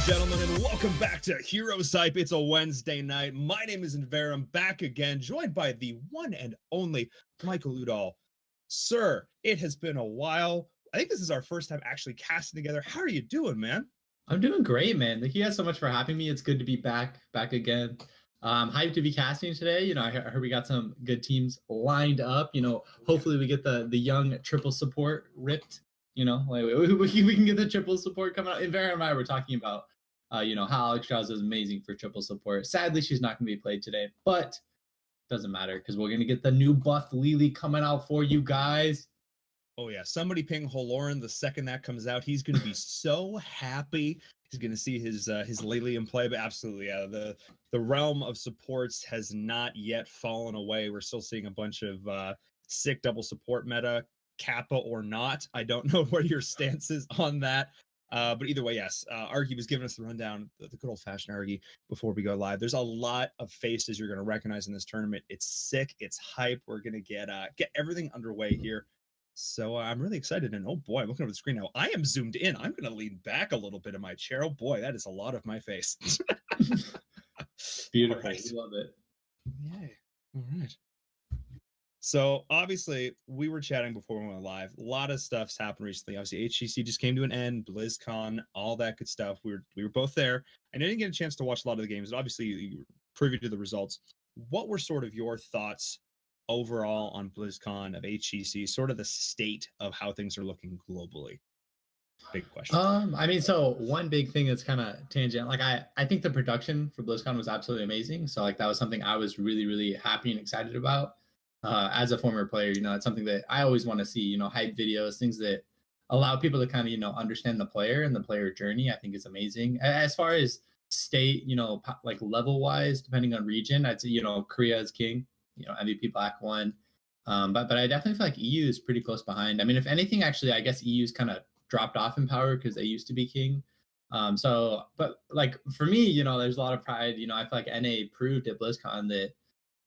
and gentlemen, and welcome back to HeroesHype. It's a Wednesday night. My name is Enver. I'm back again, joined by the one and only Michael Udall. Sir, it has been a while. I think this is our first time actually casting together. How are you doing, man? I'm doing great, man. Thank you guys so much for having me. It's good to be back again. Hyped to be casting today. I heard we got some good teams lined up. Hopefully we get the young triple support ripped. Like we can get the triple support coming out. And Vera and I were talking about, how Alex Strauss is amazing for triple support. Sadly, she's not going to be played today, but doesn't matter because we're going to get the new buffed Lily coming out for you guys. Oh yeah, somebody ping Holoran the second that comes out. He's going to be so happy. He's going to see his Lily in play. But absolutely, yeah, the realm of supports has not yet fallen away. We're still seeing a bunch of sick double support meta, Kappa or not. I don't know where your stance is on that. But either way, yes. Argy was giving us the rundown, the good old-fashioned Argy, before we go live. There's a lot of faces you're going to recognize in this tournament. It's sick. It's hype. We're going to get everything underway here. So I'm really excited. And oh boy, I'm looking over the screen now. I am zoomed in. I'm going to lean back a little bit in my chair. Oh boy, that is a lot of my face. Beautiful. Right. We love it. Yay. All right. So obviously we were chatting before we went live. A lot of stuff's happened recently. Obviously HGC just came to an end, BlizzCon, all that good stuff. We were both there. And I didn't get a chance to watch a lot of the games, but obviously you were privy to the results. What were sort of your thoughts overall on BlizzCon of HGC, sort of the state of how things are looking globally? Big question. So one big thing that's kind of tangent, like I think the production for BlizzCon was absolutely amazing. So like that was something I was really, really happy and excited about. As a former player, it's something that I always want to see, hype videos, things that allow people to kind of, understand the player and the player journey, I think is amazing. As far as state, like level wise, depending on region, I'd say, Korea is king, MVP Black won. But I definitely feel like EU is pretty close behind. I mean, if anything, actually, I guess EU's kind of dropped off in power because they used to be king. But like for me, there's a lot of pride. I feel like NA proved at BlizzCon that,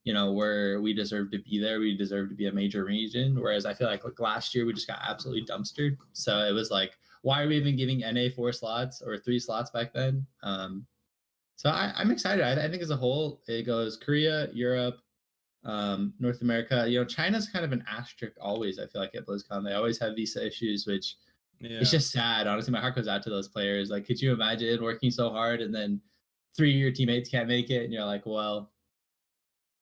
where we deserve to be there, we deserve to be a major region. Whereas I feel like last year we just got absolutely dumpstered. So it was like, why are we even giving NA 4 slots or 3 slots back then? So I'm excited. I think as a whole, it goes Korea, Europe, North America. China's kind of an asterisk always. I feel like at BlizzCon they always have visa issues, which it's just sad. Honestly, my heart goes out to those players. Like, could you imagine working so hard and then 3 of your teammates can't make it, and you're like, well,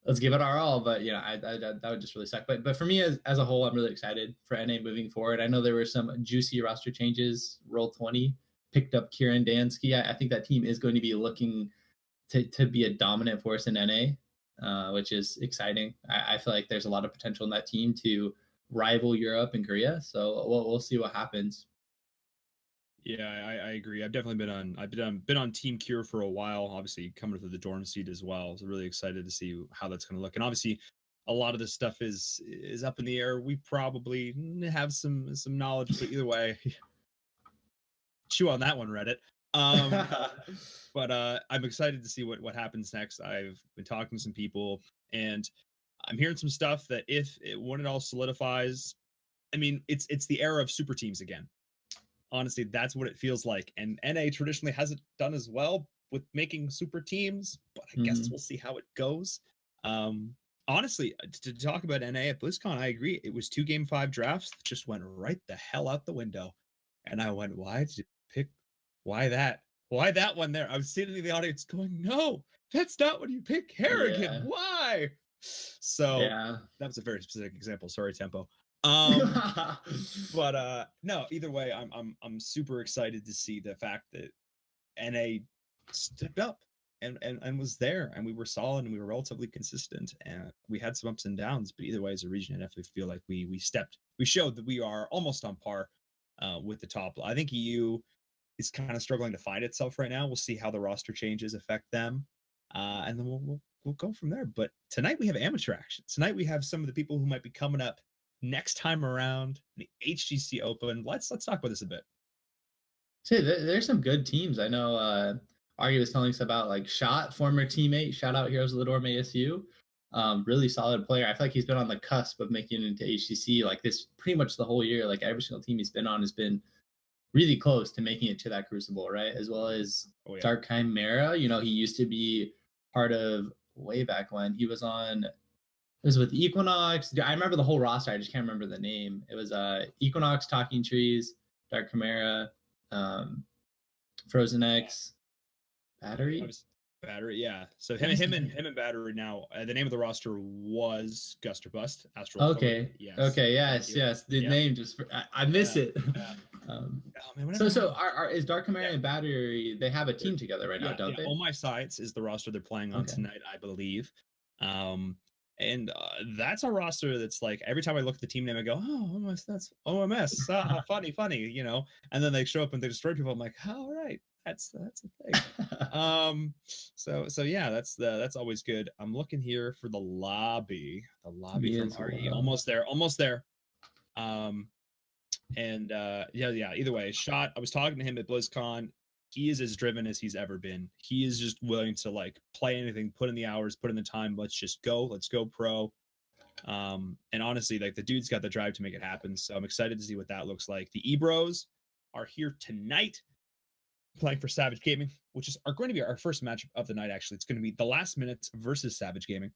let's give it our all. But that would just really suck. But for me as a whole, I'm really excited for NA moving forward. I know there were some juicy roster changes. Roll20 picked up Kieran Dansky. I think that team is going to be looking to be a dominant force in NA, which is exciting. I feel like there's a lot of potential in that team to rival Europe and Korea. So we'll see what happens. Yeah, I agree. I've definitely been on Team Cure for a while. Obviously, coming through the dorm seat as well. So really excited to see how that's going to look. And obviously, a lot of this stuff is up in the air. We probably have some knowledge, but either way, chew on that one, Reddit. But I'm excited to see what happens next. I've been talking to some people, and I'm hearing some stuff that when it all solidifies, I mean, it's the era of super teams again. Honestly, that's what it feels like. And NA traditionally hasn't done as well with making super teams, but I guess we'll see how it goes. Honestly, to talk about NA at BlizzCon, I agree. It was 2 Game 5 drafts that just went right the hell out the window. And I went, why did you pick? Why that? Why that one there? I was sitting in the audience going, no, that's not what you pick. Harrigan, yeah. Why? So that was a very specific example. Sorry, Tempo. But no, either way, I'm super excited to see the fact that NA stepped up and was there, and we were solid and we were relatively consistent, and we had some ups and downs, but either way, as a region, I definitely feel like we showed that we are almost on par with the top. I think EU is kind of struggling to find itself right now. We'll see how the roster changes affect them, and then we'll go from there. But tonight we have amateur action. Tonight we have some of the people who might be coming up next time around the HGC Open. Let's talk about this a bit. See, there's some good teams. I know Argy was telling us about like Shot, former teammate, shout out Heroes of the Dorm ASU. Really solid player. I feel like he's been on the cusp of making it into HGC like this pretty much the whole year. Like every single team he's been on has been really close to making it to that Crucible, right? As well as Dark Chimera. You know, he used to be part of way back when he was on. It was with Equinox. I remember the whole roster. I just can't remember the name. It was Equinox, Talking Trees, Dark Chimera, Frozen X, Battery. Battery, yeah. So him and Battery now. The name of the roster was Gust or Bust. Astral. Okay. Yes. Okay. Yes. The name just I miss it. Oh, man, so is Dark Chimera and Battery? They have a team together right now, don't they? Oh My Sights is the roster they're playing on tonight, I believe. And that's a roster that's like every time I look at the team name, I go, oh, that's OMS. Funny, you know. And then they show up and they destroy people. I'm like, all right, that's a thing. So yeah, that's always good. I'm looking here for the lobby from RE. Almost there. Either way, Shot. I was talking to him at BlizzCon. He is as driven as he's ever been. He is just willing to like play anything, put in the hours, put in the time. Let's go pro. And honestly, like the dude's got the drive to make it happen. So I'm excited to see what that looks like. The Ebros are here tonight playing for Savage Gaming, which are going to be our first matchup of the night. Actually, it's going to be the Last Minutes versus Savage Gaming.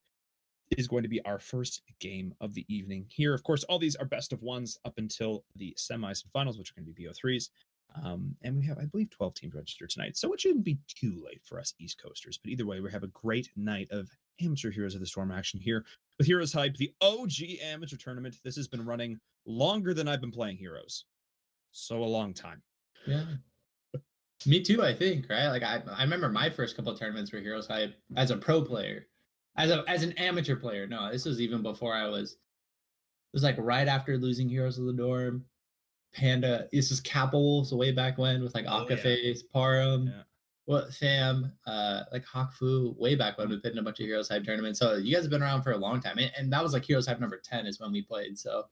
Is going to be our first game of the evening here. Of course, all these are best of ones up until the semis and finals, which are going to be BO3s. And we have, I believe, 12 teams registered tonight. So it shouldn't be too late for us East Coasters. But either way, we have a great night of amateur Heroes of the Storm action here with HeroesHype, the OG amateur tournament. This has been running longer than I've been playing Heroes. So a long time. Yeah. Me too, I think, right? Like I remember my first couple of tournaments for HeroesHype as a pro player. As an amateur player. No, this was even before it was like right after losing Heroes of the Dorm. Panda, this is Kappa Wolves way back when with like Akaface, Parum, Tham, like Hawkfu, way back when we played in a bunch of HeroesHype tournaments. So you guys have been around for a long time. And that was like HeroesHype number 10 is when we played. So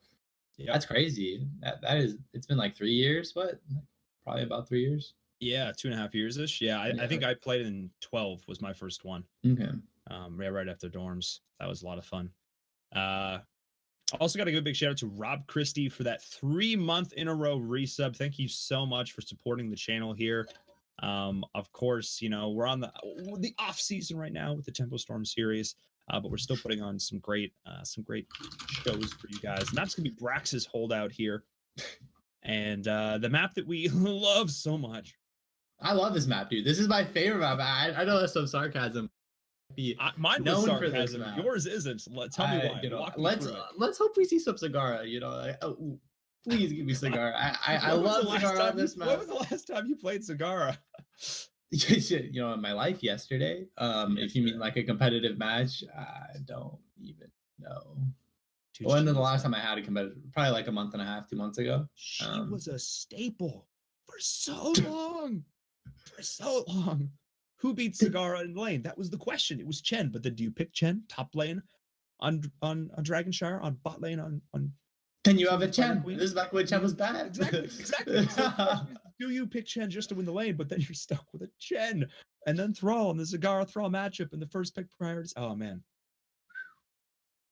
that's crazy. That is, it's been like 3 years, probably about 3 years. Yeah, 2.5 years-ish. Yeah, I think I played in 12 was my first one. Okay. Right after dorms. That was a lot of fun. Also got to give a big shout out to Rob Christie for that 3-month in a row resub. Thank you so much for supporting the channel here. Of course, you know, we're on the off season right now with the Tempo Storm series, but we're still putting on some great shows for you guys. And that's gonna be Brax's Holdout here, and the map that we love so much. I love this map, dude. This is my favorite map. I know that's some sarcasm. Mine was sarcasm. Yours isn't. Tell me why. You know, let's hope we see some Sagara. You know, please give me Sagara. I love Sagara on this map. When was the last time you played Sagara? You know, in my life yesterday. If you mean like a competitive match, I don't even know. When the last time I had a competitive? Probably like a month and a half, 2 months ago. She was a staple for so long. Who beats Sagara in lane? That was the question. It was Chen, but then do you pick Chen top lane on Dragonshire, on bot lane on? Can you have a Chen? This is back when Chen was bad. Exactly. So, do you pick Chen just to win the lane, but then you're stuck with a Chen and then Thrall and the Sagara Thrall matchup and the first pick priorities? Oh man.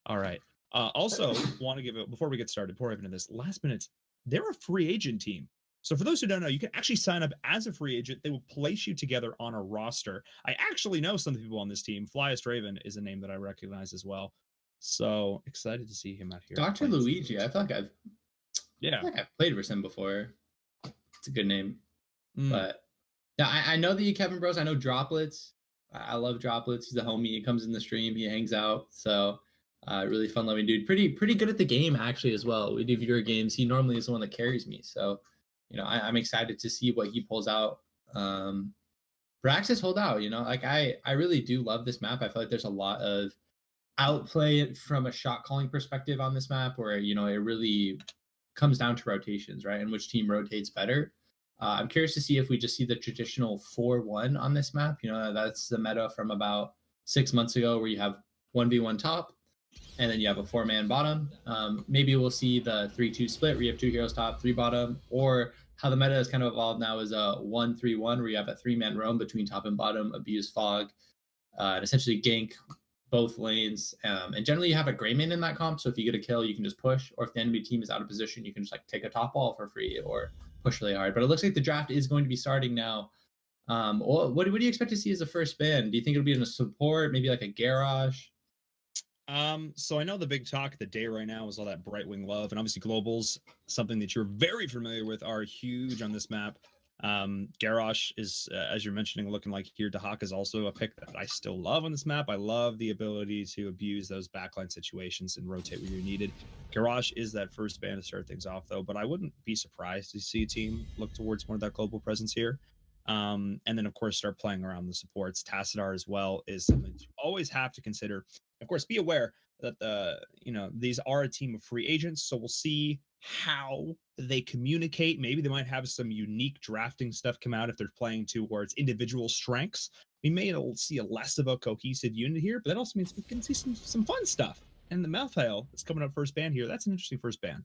All right. Also, want to give it before we get started. Before I get into this, Last Minutes, they're a free agent team. So for those who don't know, you can actually sign up as a free agent. They will place you together on a roster. I actually know some of the people on this team. Flyest Raven is a name that I recognize as well. So excited to see him out here. Dr. Luigi, I feel like I've played with him before. It's a good name. But yeah, I know the Kevin Bros. I know Droplets. I love Droplets. He's a homie. He comes in the stream. He hangs out. So really fun loving dude. Pretty good at the game actually as well. We do viewer games. He normally is the one that carries me. So you know, I'm excited to see what he pulls out. Braxis Holdout, you know, like I really do love this map. I feel like there's a lot of outplay from a shot calling perspective on this map where, you know, it really comes down to rotations, right? And which team rotates better. I'm curious to see if we just see the traditional 4-1 on this map. You know, that's the meta from about 6 months ago where you have 1v1 top and then you have a 4-man bottom. Maybe we'll see the 3-2 split where you have 2 heroes top, 3 bottom, or how the meta has kind of evolved now is a 1-3-1 where you have a 3-man roam between top and bottom, abuse fog, and essentially gank both lanes. And generally you have a gray man in that comp. So if you get a kill, you can just push, or if the enemy team is out of position, you can just like take a top wall for free or push really hard. But it looks like the draft is going to be starting now. What do you expect to see as a first ban? Do you think it'll be in a support, maybe like a garage? So I know the big talk of the day right now is all that Brightwing love, and obviously globals, something that you're very familiar with, are huge on this map. Garrosh is, as you're mentioning, looking like here. Dahak is also a pick that I still love on this map. I love the ability to abuse those backline situations and rotate where you're needed. Garrosh is that first ban to start things off, though, but I wouldn't be surprised to see a team look towards more of that global presence here. And then, of course, start playing around the supports. Tassadar as well is something you always have to consider. Of course, be aware that these are a team of free agents, so we'll see how they communicate. Maybe they might have some unique drafting stuff come out if they're playing towards individual strengths. We may see a less of a cohesive unit here, but that also means we can see some fun stuff. And the Malthael is coming up first ban here. That's an interesting first ban.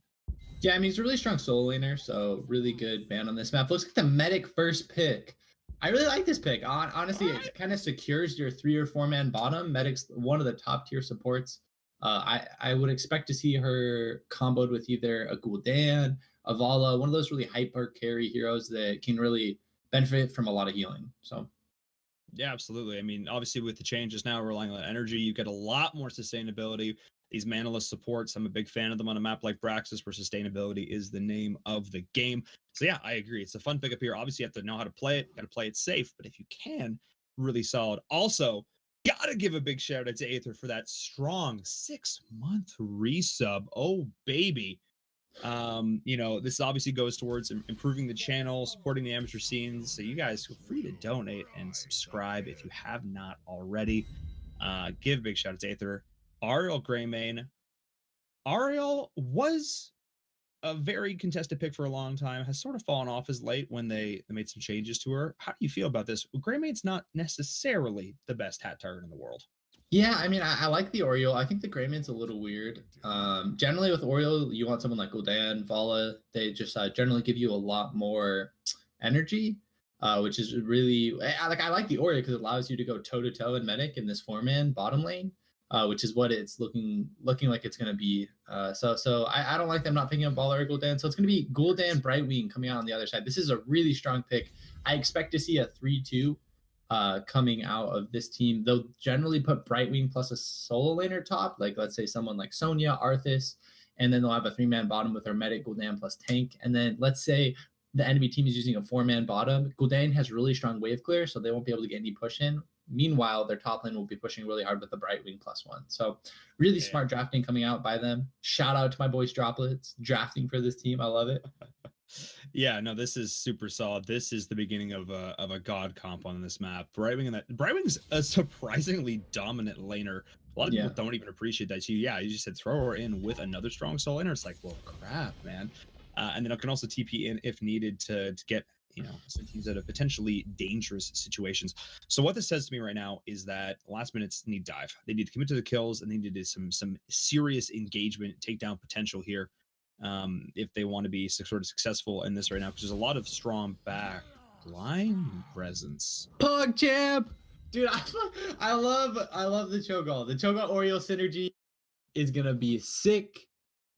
Yeah, I mean, he's a really strong solo laner, so really good ban on this map. Looks like the medic first pick. I really like this pick. Honestly, it kind of secures your 3 or 4 man bottom. Medic's one of the top tier supports. I would expect to see her comboed with either a Gul'dan, a Vala, one of those really hyper carry heroes that can really benefit from a lot of healing. So yeah, absolutely. I mean, obviously with the changes now relying on energy, you get a lot more sustainability. These manaless supports, I'm a big fan of them on a map like Braxis, where sustainability is the name of the game. So yeah, I agree. It's a fun pickup here. Obviously, you have to know how to play it. Got to play it safe, but if you can, really solid. Also, gotta give a big shout out to Aether for that strong 6-month resub. Oh baby. This obviously goes towards improving the channel, supporting the amateur scenes. So you guys feel free to donate and subscribe if you have not already. Give a big shout out to Aether. Ariel Greymane. Ariel was a very contested pick for a long time, has sort of fallen off as late when they made some changes to her. How do you feel about this? Greymane's not necessarily the best hat target in the world. yeah, I mean, I like the Oriole. I think the Greymane's a little weird. Generally with Oriole, you want someone like Gul'dan, Vala. They just generally give you a lot more energy, which is really I like the Oriole because it allows you to go toe to toe in medic in this 4-man bottom lane, which is what it's looking like it's going to be. So I don't like them not picking up Vala or Gul'dan. So it's going to be Gul'dan, Brightwing coming out on the other side. This is a really strong pick. I expect to see a 3-2 coming out of this team. They'll generally put Brightwing plus a solo laner top, like let's say someone like Sonya, Arthas, and then they'll have a 3-man bottom with their medic, Gul'dan plus tank. And then let's say the enemy team is using a 4-man bottom. Gul'dan has really strong wave clear, so they won't be able to get any push in. Meanwhile, their top lane will be pushing really hard with the Brightwing +1. So really smart drafting coming out by them. Shout out to my boys Droplets drafting for this team. I love it. Yeah, no, this is super solid. This is the beginning of a god comp on this map. Brightwing's a surprisingly dominant laner. A lot of people don't even appreciate that. You just said throw her in with another strong soul laner. It's like, well, crap, man. And then it can also TP in if needed to get some teams out of potentially dangerous situations. So what this says to me right now is that last minutes need dive. They need to commit to the kills, and they need to do some serious engagement, takedown potential here. If they want to be sort of successful in this right now, because there's a lot of strong back line presence. Pug champ, dude, I love the Cho'Gall. The Cho'Gall Oriole synergy is gonna be sick.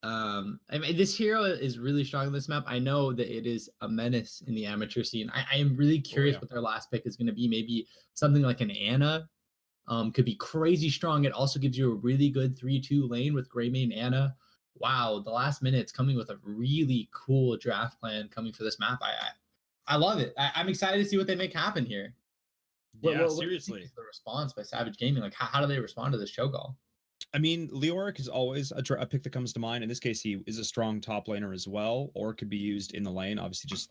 I mean, this hero is really strong in this map. I know that it is a menace in the amateur scene. I am really curious what their last pick is going to be. Maybe something like an Anna. Could be crazy strong. It also gives you a really good 3-2 lane with Greymane Anna. Wow, the last minute's coming with a really cool draft plan coming for this map. I love it. I'm excited to see what they make happen here. Seriously. The response by Savage Gaming, like how do they respond to this Cho'Gall? I mean, Leoric is always a pick that comes to mind. In this case, he is a strong top laner as well, or could be used in the lane. Obviously, just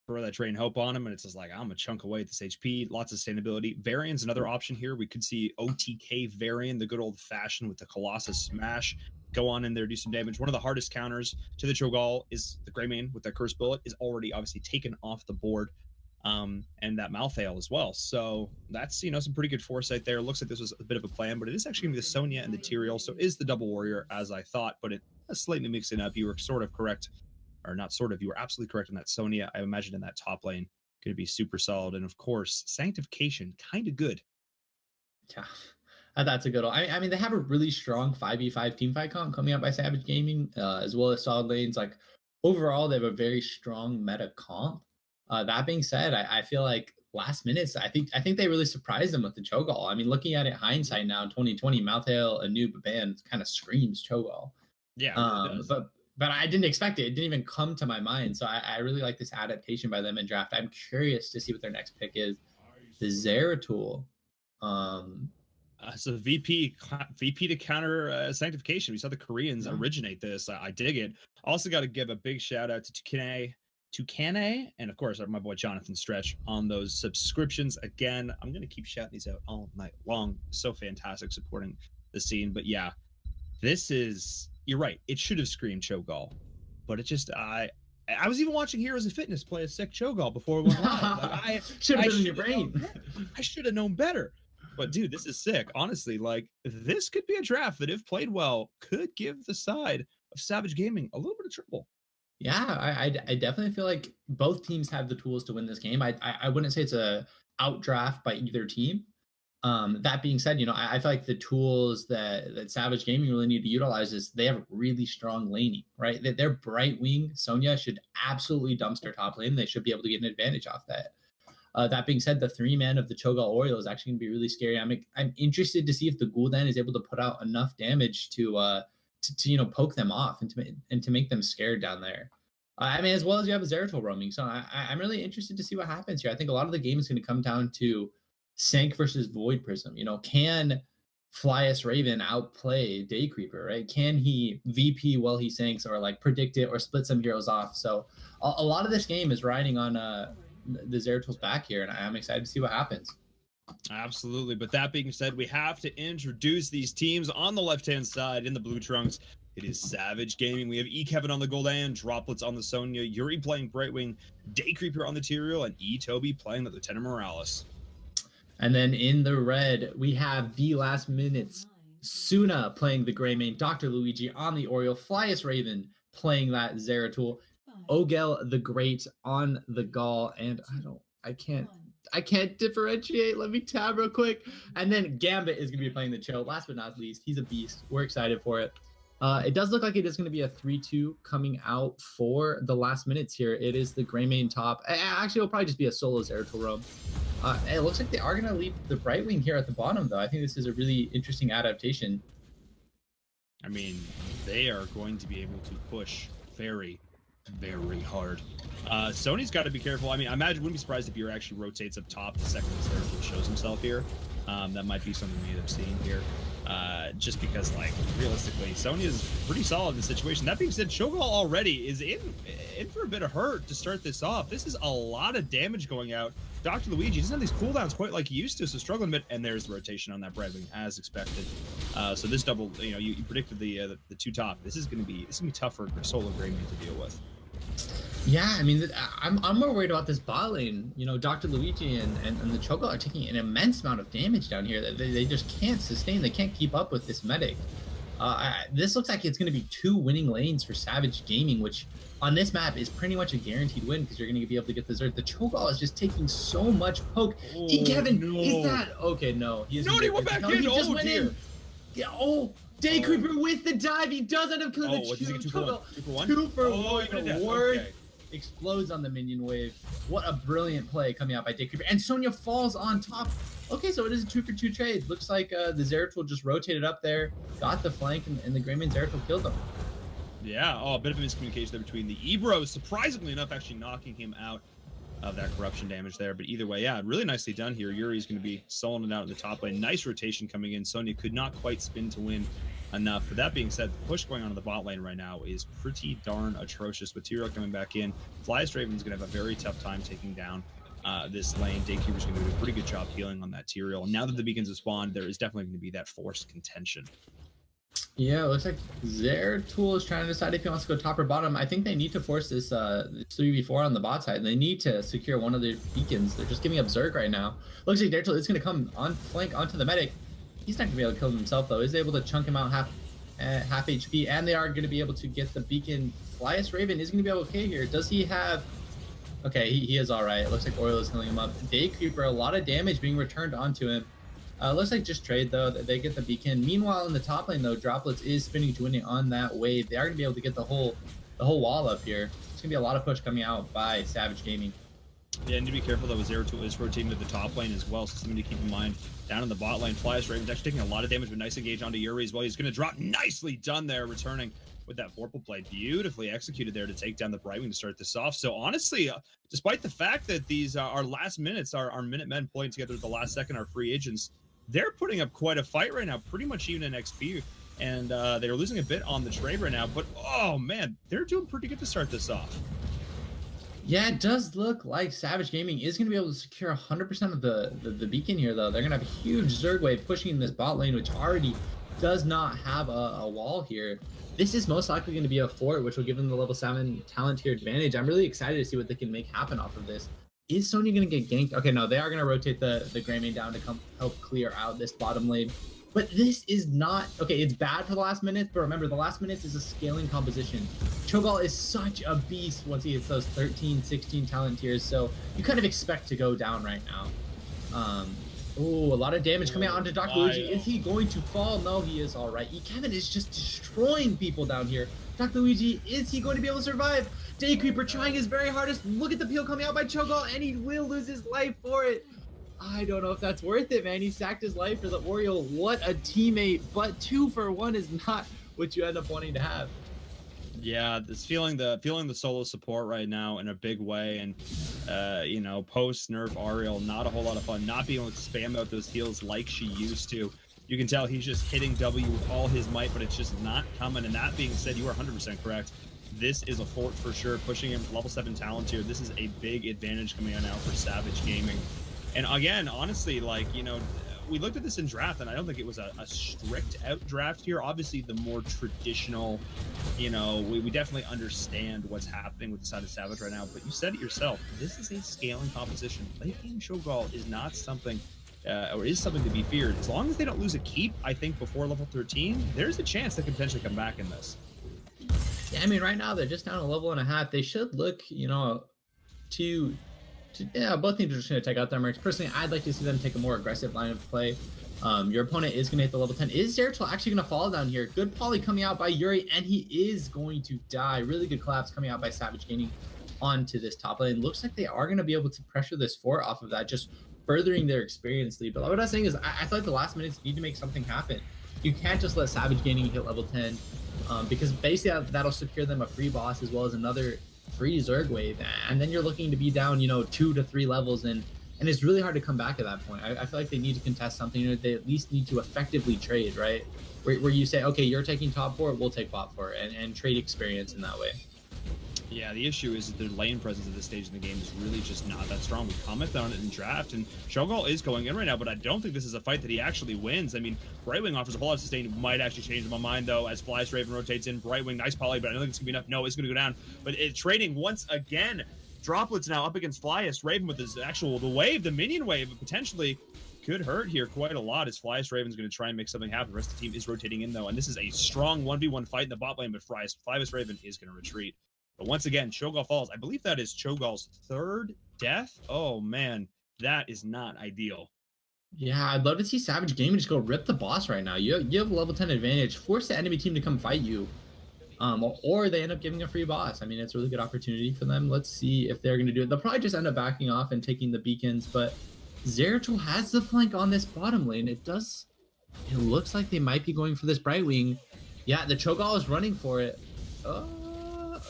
throw that Drain Hope on him, and it's just like, I'm a chunk away at this HP. Lots of sustainability. Varian's another option here. We could see OTK Varian, the good old-fashioned with the Colossus Smash, go on in there, do some damage. One of the hardest counters to the Cho'Gall is the Greymane with that Curse Bullet is already obviously taken off the board. And that Malthael as well. So that's, some pretty good foresight there. Looks like this was a bit of a plan, but it is actually going to be the Sonya and the Tyrael. So it is the double warrior as I thought, but it slightly mixing up. You were sort of correct, or not sort of, you were absolutely correct on that Sonya. I imagine in that top lane going to be super solid. And of course, Sanctification, kind of good. Yeah, that's a good one. I mean, they have a really strong 5v5 teamfight comp coming out by Savage Gaming, as well as solid lanes like overall, they have a very strong meta comp. That being said, I feel like last minutes, I think they really surprised them with the Cho'Gall. I mean, looking at it hindsight now, 2020, Malthael, Anub, Ban kind of screams Cho'Gall. Yeah, it really does. But I didn't expect it. It didn't even come to my mind. So I really like this adaptation by them in draft. I'm curious to see what their next pick is. The Zeratul. So VP to counter sanctification. We saw the Koreans originate this. I dig it. Also got to give a big shout out to Tukane, and of course my boy Jonathan Stretch on those subscriptions. Again, I'm gonna keep shouting these out all night long. So fantastic supporting the scene. But yeah, this is, you're right. It should have screamed Cho'Gall, but it just I was even watching Heroes of Fitness play a sick Cho'Gall before it went live. Like, I should have been in your brain. I should have known better. But dude, this is sick. Honestly, like this could be a draft that, if played well, could give the side of Savage Gaming a little bit of trouble. Yeah, I definitely feel like both teams have the tools to win this game. I wouldn't say it's a outdraft by either team. That being said, I feel like the tools that Savage Gaming really need to utilize is they have really strong laning, right? Their Bright Wing Sonya should absolutely dumpster top lane. They should be able to get an advantage off that. That being said, the 3-man of the Cho'Gall Oriole is actually going to be really scary. I'm interested to see if the Gul'dan is able to put out enough damage to poke them off and to make them scared down there. I mean, as well as you have a Zeratul roaming. So I'm really interested to see what happens here. I think a lot of the game is going to come down to Sank versus Void Prism. Can Flyest Raven outplay Daycreeper, right? Can he VP while he Sanks, or like predict it, or split some heroes off? So a lot of this game is riding on the Zeratul's back here, and I'm excited to see what happens. Absolutely. But that being said, we have to introduce these teams. On the left-hand side in the blue trunks, it is Savage Gaming. We have Kevin on the Gul'dan, Droplets on the Sonya, Yuri playing Brightwing, Daycreeper on the Tyrael, and Toby playing the Lieutenant Morales. And then in the red, we have the last minutes, Suna playing the Greymane, Dr. Luigi on the Oriole, Flyest Raven playing that Zeratul, Ogel the Great on the Gaul, and I can't differentiate. Let me tab real quick. And then Gambit is going to be playing the Cho. Last but not least, he's a beast. We're excited for it. It does look like it is going to be a 3-2 coming out for the last minutes here. It is the Greymane top. Actually, it'll probably just be a solo Zeratul roam. It looks like they are going to leave the Brightwing here at the bottom, though. I think this is a really interesting adaptation. I mean, they are going to be able to push very, very hard. Sony's got to be careful. I mean, I imagine, wouldn't be surprised if Yuri actually rotates up top the second Zeratul shows himself here. That might be something we end up seeing here. Just because, like, realistically, Sonya is pretty solid in the situation. That being said, Cho'Gall already is in for a bit of hurt to start this off. This is a lot of damage going out. Dr. Luigi doesn't have these cooldowns quite like he used to, so struggling a bit, and there's the rotation on that Brightwing as expected. So this double, you predicted the two top. This is gonna be tougher for solo Greymane to deal with. Yeah, I mean, I'm more worried about this bot lane. Dr. Luigi and the Cho'Gall are taking an immense amount of damage down here that they just can't sustain. They can't keep up with this medic. This looks like it's going to be 2 winning lanes for Savage Gaming, which on this map is pretty much a guaranteed win because you're going to be able to get the Zerd. The Cho'Gall is just taking so much poke. Kevin, no. Is that... Okay, no. He went back in. He just went in. Yeah, Daycreeper with the dive. He does end up killing the Cho'Gall. 2 for 1. The ward explodes on the minion wave. What a brilliant play coming out by Daycreeper. And Sonya falls on top. Okay, so it is a 2-for-2 trade. Looks like the Zeratul just rotated up there, got the flank, and the Greymane Zeratul killed him. Yeah, a bit of a miscommunication there between the Ebros, surprisingly enough, actually knocking him out of that corruption damage there. But either way, yeah, really nicely done here. Yuri's going to be soloing it out in the top lane. Nice rotation coming in. Sonya could not quite spin to win enough. But that being said, the push going on in the bot lane right now is pretty darn atrocious. With Tyrael coming back in, Flyest Raven's going to have a very tough time taking down this lane. Daykeeper's going to do a pretty good job healing on that Tyrael. And now that the beacons have spawned, there is definitely going to be that forced contention. Yeah, it looks like Zeratul is trying to decide if he wants to go top or bottom. I think they need to force this 3v4 on the bot side. They need to secure one of their beacons. They're just giving up Zerg right now. Looks like Zeratul is going to come on flank onto the medic. He's not going to be able to kill himself, though. He's able to chunk him out half HP, and they are going to be able to get the beacon. Flyest Raven is going to be okay here. Does he have... Okay, he is all right. It looks like Oriole is healing him up. Daycreeper, a lot of damage being returned onto him. Looks like just trade, though. They get the beacon. Meanwhile, in the top lane, though, Droplets is spinning to winning on that wave. They are going to be able to get the whole the whole wall up here. It's gonna be a lot of push coming out by Savage Gaming. Yeah, and to be careful though, Zeratul is rotating to the top lane as well, so something to keep in mind. Down in the bot lane, Flyest Raven's actually taking a lot of damage, but nice engage onto Yuri as well. He's going to drop, nicely done there, returning with that Vorpal play. Beautifully executed there to take down the Brightwing to start this off. So honestly, despite the fact that these our last minutes, our Minutemen pulling together at the last second, our free agents, they're putting up quite a fight right now, pretty much even in XP. And they're losing a bit on the trade right now, but oh man, they're doing pretty good to start this off. Yeah, it does look like Savage Gaming is going to be able to secure 100% of the beacon here, though. They're going to have a huge Zerg wave pushing in this bot lane, which already does not have a wall here. This is most likely going to be a fort, which will give them the level 7 talent tier advantage. I'm really excited to see what they can make happen off of this. Is Sony going to get ganked? Okay, no, they are going to rotate the Greymane down to come help clear out this bottom lane. But this is not, okay, it's bad for the last minutes, but remember, the last minutes is a scaling composition. Cho'Gall is such a beast once he hits those 13, 16 talent tiers, so you kind of expect to go down right now. Oh, a lot of damage coming out onto Dr. Luigi. Is he going to fall? No, he is all right. Kevin is just destroying people down here. Dr. Luigi, is he going to be able to survive? Day Creeper trying his very hardest. Look at the peel coming out by Cho'Gall, and he will lose his life for it. I don't know if that's worth it, man. He sacked his life for the Oriole. What a teammate, but 2 for 1 is not what you end up wanting to have. Yeah, this feeling the solo support right now in a big way, and you know, post nerf Ariel, not a whole lot of fun. Not being able to spam out those heals like she used to. You can tell he's just hitting W with all his might, but it's just not coming. And that being said, you are 100% correct. This is a fort for sure, pushing him level 7 talent tier. This is a big advantage coming out now for Savage Gaming. And again, honestly, like, you know, we looked at this in draft, and I don't think it was a strict out draft here. Obviously, the more traditional, you know, we definitely understand what's happening with the side of Savage right now. But you said it yourself. This is a scaling composition. Late game Cho'Gall is not something, or is something to be feared. As long as they don't lose a keep, I think, before level 13, there's a chance they could potentially come back in this. Yeah, I mean, right now they're just down a level and a half. They should look, you know, yeah, both teams are just going to take out their mercs. Personally, I'd like to see them take a more aggressive line of play. Your opponent is going to hit the level 10. Is Zeratul actually going to fall down here? Good poly coming out by Yuri, and he is going to die. Really good collapse coming out by Savage Gaming onto this top lane. Looks like they are going to be able to pressure this fort off of that, just furthering their experience lead. But what I was saying is, I feel like the last minutes need to make something happen. You can't just let Savage Gaming hit level 10, because basically that'll secure them a free boss as well as another free Zerg wave, and then you're looking to be down, you know, 2 to 3 levels, and it's really hard to come back at that point. I feel like they need to contest something, or they at least need to effectively trade, right? Where you say, okay, you're taking top 4, we'll take bot 4, and trade experience in that way. Yeah, the issue is that their lane presence at this stage in the game is really just not that strong. We commented on it in draft, and Cho'Gall is going in right now, but I don't think this is a fight that he actually wins. I mean, Brightwing offers a whole lot of sustain. Might actually change my mind, though, as Flyest Raven rotates in. Brightwing, nice poly, but I don't think it's going to be enough. No, it's going to go down. But it's trading once again. Droplets now up against Flyest Raven with his the wave, the minion wave, potentially could hurt here quite a lot, as Flyest Raven's going to try and make something happen. The rest of the team is rotating in, though, and this is a strong 1v1 fight in the bot lane, but Flyest Raven is going to retreat. But once again, Cho'Gall falls. I believe that is Cho'Gall's 3rd death. Oh, man, that is not ideal. Yeah, I'd love to see Savage Gaming just go rip the boss right now. You have a level 10 advantage. Force the enemy team to come fight you. Or they end up giving a free boss. I mean, it's a really good opportunity for them. Let's see if they're going to do it. They'll probably just end up backing off and taking the beacons. But Zeratul has the flank on this bottom lane. It looks like they might be going for this Brightwing. Yeah, the Cho'Gall is running for it.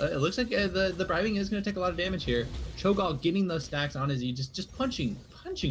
It looks like the Brightwing is going to take a lot of damage here. Cho'Gall getting those stacks on his E, just punching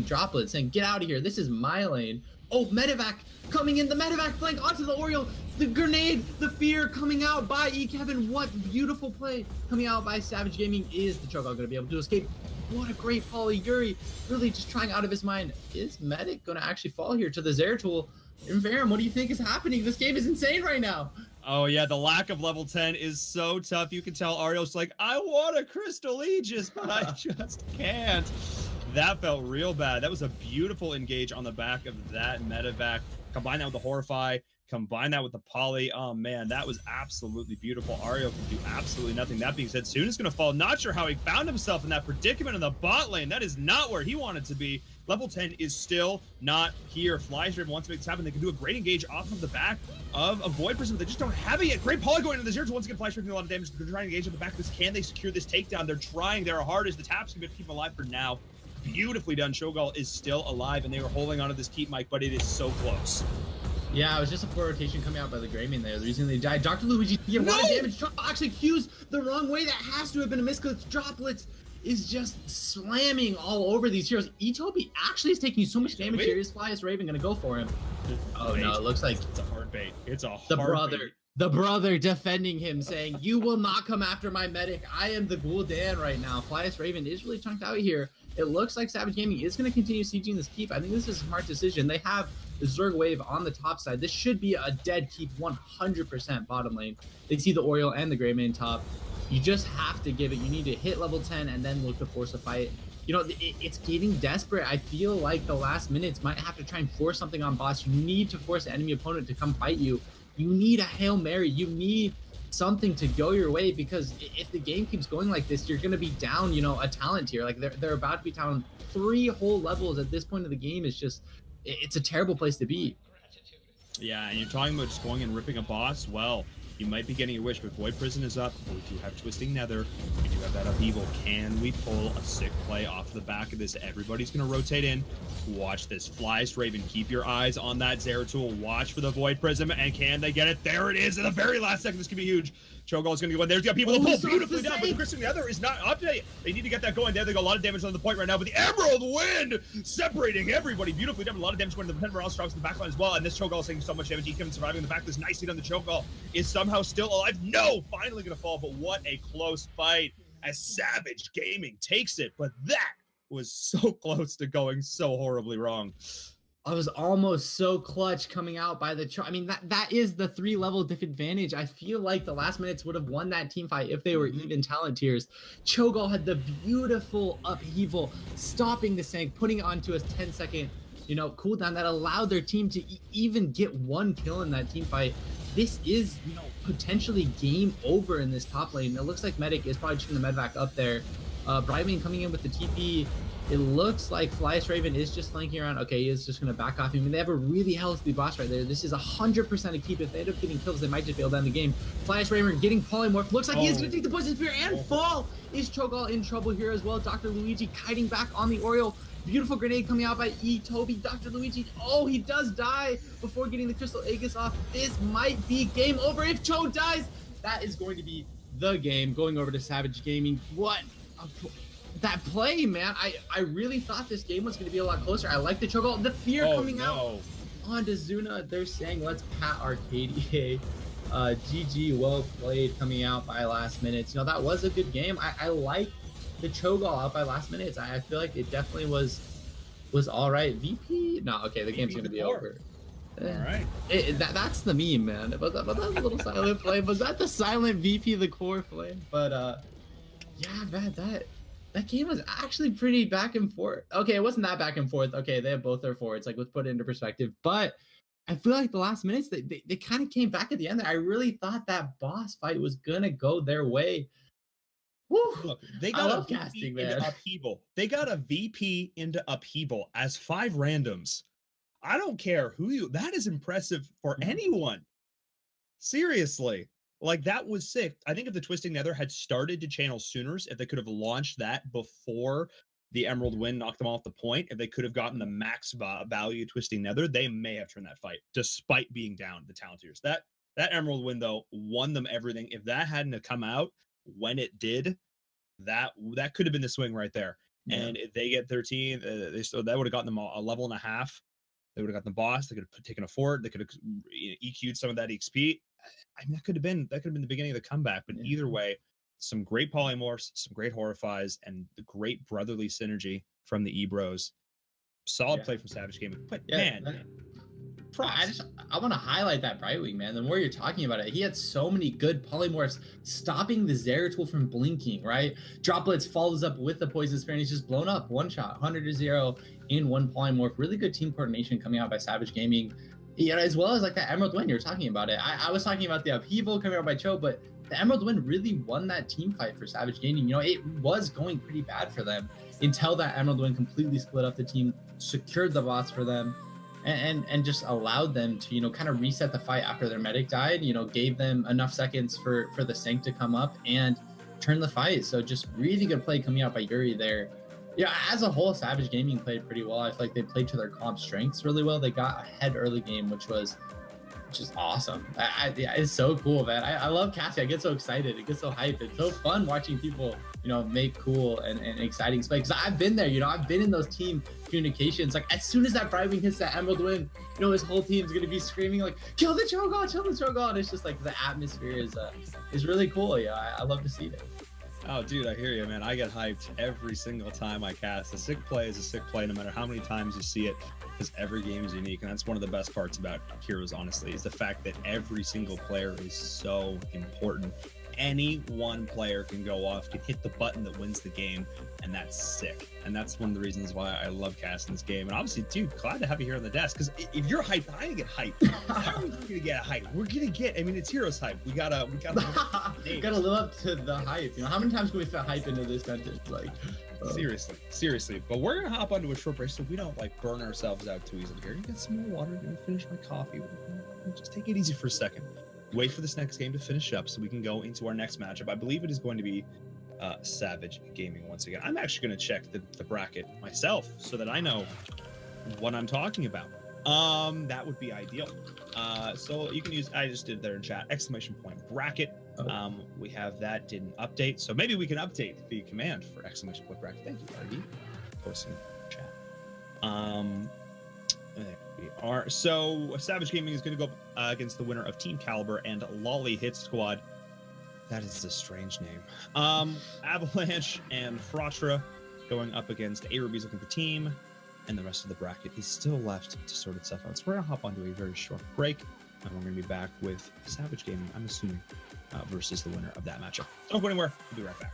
droplets, saying, get out of here. This is my lane. Oh, Medivac coming in. The Medivac flank onto the Oriole. The grenade, the fear coming out by Kevin. What beautiful play coming out by Savage Gaming. Is the Cho'Gall going to be able to escape? What a great poly. Yuri really just trying out of his mind. Is Medic going to actually fall here to the Zeratul? Inverum, what do you think is happening? This game is insane right now. Oh, yeah, the lack of level 10 is so tough. You can tell Ariel's like, I want a Crystal Aegis, but I just can't. That felt real bad. That was a beautiful engage on the back of that Medivac. Combine that with the Horrify. Combine that with the Poly. Oh, man, that was absolutely beautiful. Ariel can do absolutely nothing. That being said, Soon is going to fall. Not sure how he found himself in that predicament in the bot lane. That is not where he wanted to be. Level 10 is still not here. Fly's Raven wants to make this happen. They can do a great engage off of the back of a Void Prism. They just don't have it yet. Great poly going into the 0 to once again. Fly's Raven a lot of damage. They're trying to engage on the back of this. Can they secure this takedown? They're trying their hardest. The taps can keep them alive for now. Beautifully done. Shogal is still alive, and they were holding onto this keep, Mike, but it is so close. Yeah, it was just a poor rotation coming out by the Greymane there. The reason they died. Dr. Luigi, you have a lot of damage. Actually cues the wrong way. That has to have been a miss because Droplets is just slamming all over these heroes. Itobi actually is taking so much damage here. Is Fly's Raven going to go for him? Oh, no, it looks like it's a hard bait. It's a hard bait. The brother defending him, saying, you will not come after my medic. I am the Gul'dan right now. Fly's Raven is really chunked out here. It looks like Savage Gaming is going to continue sieging this keep. I think this is a smart decision. They have the Zerg wave on the top side. This should be a dead keep 100% bottom lane. They see the Oriole and the Greymane top. You just have to give it. You need to hit level 10 and then look to force a fight. You know, it's getting desperate. I feel like the last minutes might have to try and force something on boss. You need to force the enemy opponent to come fight you. You need a Hail Mary. You need something to go your way, because if the game keeps going like this, you're going to be down, you know, a talent tier. Like they're about to be down 3 whole levels at this point of the game. It's just, it's a terrible place to be. Yeah, and you're talking about just going and ripping a boss. Well, you might be getting your wish, but Void Prison is up. We do have Twisting Nether. We do have that upheaval. Can we pull a sick play off the back of this? Everybody's going to rotate in. Watch this. Fly's Raven. Keep your eyes on that Zeratul. Watch for the Void Prism, and can they get it? There it is in the very last second. This could be huge. Cho'Gall is going to go in. There's the upheaval. The pull beautifully down, but the Twisting Nether is not up to date. They need to get that going. There they go. A lot of damage on the point right now, but the Emerald Wind separating everybody beautifully done. A lot of damage going to the Pen Morale Strokes in the backline as well, and this Cho'Gall is taking so much damage. He comes surviving in the back. This nicely done. The Cho'Gall is somehow still alive. No, finally going to fall, but what a close fight as Savage Gaming takes it. But that was so close to going so horribly wrong. I was almost so clutch coming out by the I mean, that is the 3-level disadvantage. I feel like the last minutes would have won that team fight if they were even talent tiers. Cho'Gall had the beautiful upheaval, stopping the Sank, putting it onto a 10-second, you know, cooldown that allowed their team to even get 1 kill in that team fight. This is, you know, potentially game over in this top lane. It looks like Medic is probably just going to medvac up there. Brightman coming in with the TP. It looks like Fly's Raven is just flanking around. Okay, he is just going to back off him. I mean, they have a really healthy boss right there. This is 100% a keep. If they end up getting kills, they might just be able to end the game. Fly's Raven getting polymorph. Looks like he is going to take the poison spear and fall. Is Cho'Gall in trouble here as well? Dr. Luigi kiting back on the Oriole. Beautiful grenade coming out by Itobi. Dr. Luigi, oh, he does die before getting the Crystal Aegis off. This might be game over. If Cho dies, that is going to be the game. Going over to Savage Gaming. What that play, man. I really thought this game was going to be a lot closer. I like the Cho'Gall. The fear coming out onto Zuna. They're saying, let's pat Arcadia. GG, well played, coming out by last minutes. You know, that was a good game. I like the Cho'Gall out by last minutes. I feel like it definitely was all right. VP? No, okay, the game's going to be over. All right. That's the meme, man. Was that a little silent flame? Was that the silent VP, the core flame? But, yeah, man, that game was actually pretty back and forth. Okay, it wasn't that back and forth. Okay, they have both their forwards. Like, let's put it into perspective. But I feel like the last minutes, they kind of came back at the end there. I really thought that boss fight was going to go their way. Woo. Look, they got a VP into upheaval. They got a VP into upheaval as 5 randoms. I don't care who you. That is impressive for anyone. Seriously, like that was sick. I think if the Twisting Nether had started to channel Sooners, if they could have launched that before the Emerald Wind knocked them off the point, if they could have gotten the max value Twisting Nether, they may have turned that fight despite being down the talent tiers. That Emerald Wind though won them everything. If that hadn't have come out when it did, that could have been the swing right there. Yeah. And if they get 13, that would have gotten them a level and a half. They would have gotten the boss. They could have taken a fort. They could have EQ'd some of that XP. I mean, that could have been the beginning of the comeback. But either way, some great polymorphs, some great horrifies, and the great brotherly synergy from the Ebros. Solid play from Savage Gaming. But man, I want to highlight that Brightwing, man. The more you're talking about it, he had so many good polymorphs, stopping the Zeratul from blinking, right? Droplets follows up with the poison spear, and he's just blown up. One shot, 100-0 in one polymorph. Really good team coordination coming out by Savage Gaming. You know, as well as like that Emerald Wind, you're talking about it. I was talking about the upheaval coming out by Cho, but the Emerald Wind really won that team fight for Savage Gaming. You know, it was going pretty bad for them until that Emerald Wind completely split up the team secured the bots for them, and just allowed them to, you know, kind of reset the fight after their medic died, you know, gave them enough seconds for the sync to come up and turn the fight. So just really good play coming out by Yuri there. Yeah, as a whole, Savage Gaming played pretty well. I feel like they played to their comp strengths really well. They got ahead early game, which was just awesome. Yeah, it's so cool, man. I love Cassie. I get so excited. It gets so hyped. It's so fun watching people, you know, make cool and exciting plays. Because I've been there, you know, I've been in those team communications. Like, as soon as that Bribing hits that Emerald win, you know, his whole team's going to be screaming, like, kill the Cho'Gath, kill the Cho'Gath. It's just like the atmosphere is really cool. Yeah, I love to see that. Oh, dude, I hear you, man. I get hyped every single time I cast. A sick play is a sick play, no matter how many times you see it, because every game is unique. And that's one of the best parts about Heroes, honestly, is the fact that every single player is so important. Any one player can go off, can hit the button that wins the game, and that's sick. And that's one of the reasons why I love casting this game. And obviously, dude, glad to have you here on the desk, because if you're hyped, I get hyped. How are we gonna get hyped? We're gonna get. I mean, it's HeroesHype. We gotta live up to the hype. You know, how many times can we fit hype into this sentence? Like, seriously. But we're gonna hop onto a short break so we don't like burn ourselves out too easily here. You get some more water. Gonna finish my coffee. Just take it easy for a second. Wait for this next game to finish up so we can go into our next matchup. I believe it is going to be Savage Gaming once again. I'm actually going to check the bracket myself so that I know what I'm talking about. That would be ideal. So you can use, I just did there in chat, !bracket. We have that, didn't update. So maybe we can update the command for !bracket. Thank you, RD. Posting chat. There we are. So Savage Gaming is going to go against the winner of Team Caliber and Lolly Hit Squad. That is a strange name. Avalanche and Frotra going up against A-Ruby's looking for team, and the rest of the bracket is still left to sort itself out. So we're going to hop onto a very short break, and we're going to be back with Savage Gaming, I'm assuming, versus the winner of that matchup. Don't go anywhere. We'll be right back.